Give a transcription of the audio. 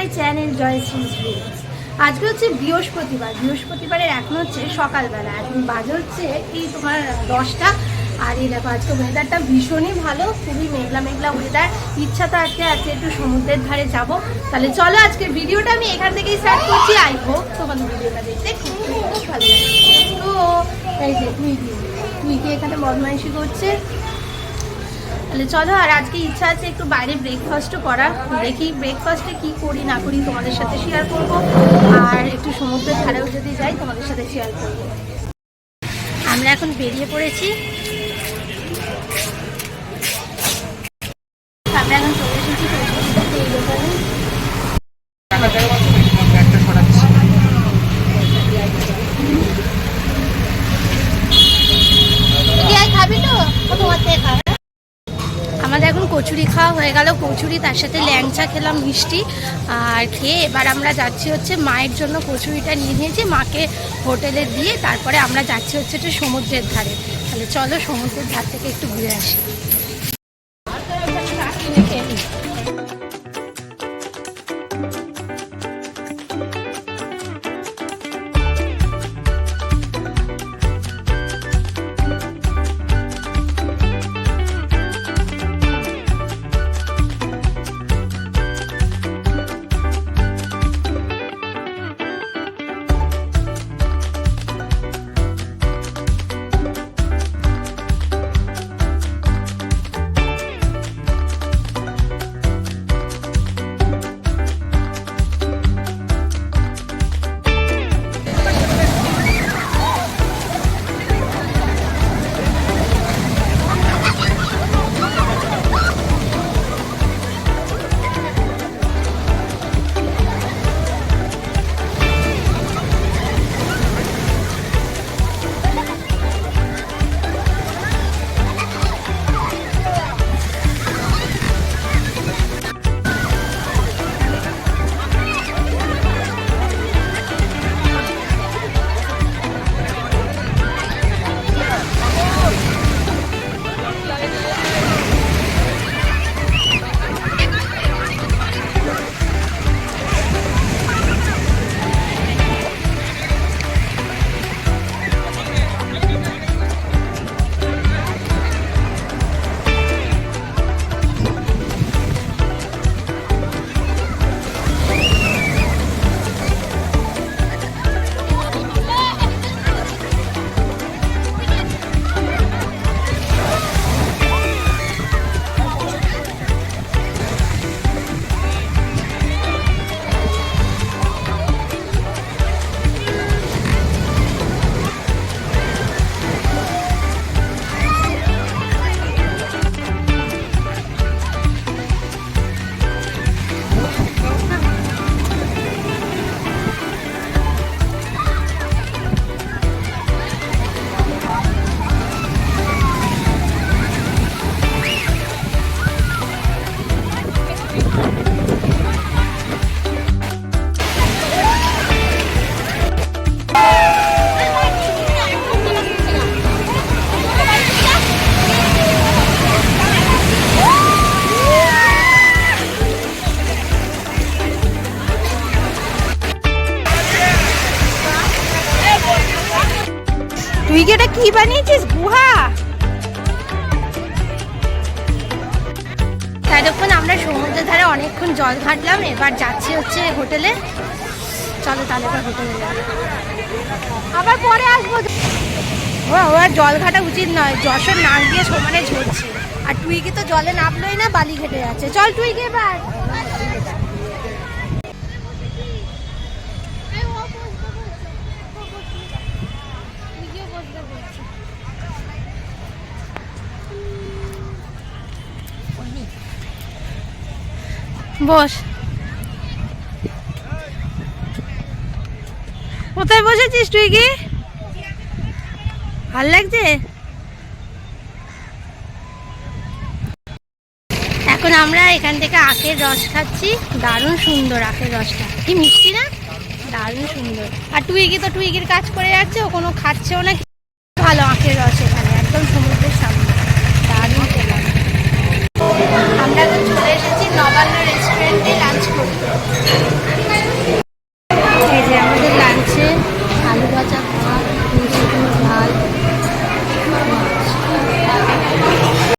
My channel Jayashree blogs. আজকে হচ্ছে বৃহস্পতিবারের এখন হচ্ছে সকালবেলা, এখন বাজে হচ্ছে এই তোমার 10টা। আর এই দেখো আজকে ওয়েদারটা ভীষণই ভালো, খুবই মেঘলা মেঘলা ওয়েদার। ইচ্ছা তো আজকে একটু সমুদ্রের ধারে যাব। তাহলে চলো আজকের ভিডিওটা আমি এখান থেকেই স্টার্ট করছি। আই হোপ তোমাদের ভিডিওটা দেখতে খুব ভালো লাগে। তো এই যে তুই এখানে বদমাইশি করছে। তাহলে চলো, আর আজকে ইচ্ছা আছে একটু বাইরে ব্রেকফাস্টও করার। দেখি ব্রেকফাস্টে কি করি না করি তোমাদের সাথে শেয়ার করব, আর একটু সমুদ্রের ধারেও যদি যাই তোমাদের সাথে শেয়ার করব। আমরা এখন বেরিয়ে পড়েছি, আমরা এখন চলে এসেছি এই দোকানে। খাবি তো তোমার থেকে খাবে। আমাদের এখন কচুরি খাওয়া হয়ে গেল, কচুরি তার সাথে ল্যাংচা খেলাম মিষ্টি। আর খেয়ে এবার আমরা যাচ্ছি হচ্ছে মায়ের জন্য কচুরিটা নিয়ে নিয়েছি, মাকে হোটেলে দিয়ে তারপরে আমরা যাচ্ছি হচ্ছে একটু সমুদ্রের ধারে। তাহলে চলো সমুদ্রের ধার থেকে একটু ঘুরে আসি। তুই কি এটা কি বানিয়েছিস, গুহা? ততক্ষণ আমরা সমুদ্রের ধারে অনেকক্ষণ জল ঘাটলাম, এবার যাচ্ছি হচ্ছে হোটেলে। চলো তাহলে এবার হোটেলে যাবো, আবার পরে আসবো। ও আর জল ঘাটা উচিত নয়, যশোর নাক দিয়ে সমানে ঝরছে। আর তুই কি তো জলে নামলোই না, বালি ঘেটে যাচ্ছে। চল তুই কি এবার। বস, কোথায় বসেছিস তুই? কি ভাল লাগছে? এখন আমরা এখান থেকে আখের রস খাচ্ছি, দারুণ সুন্দর আখের রসটা, কি মিষ্টি না, দারুণ সুন্দর। আর টুইগি তো টুইগির কাজ করে যাচ্ছে, ও কোনো খাচ্ছেও না। ভালো আখের রস এখানে একদম সমুদ্রের সামনে।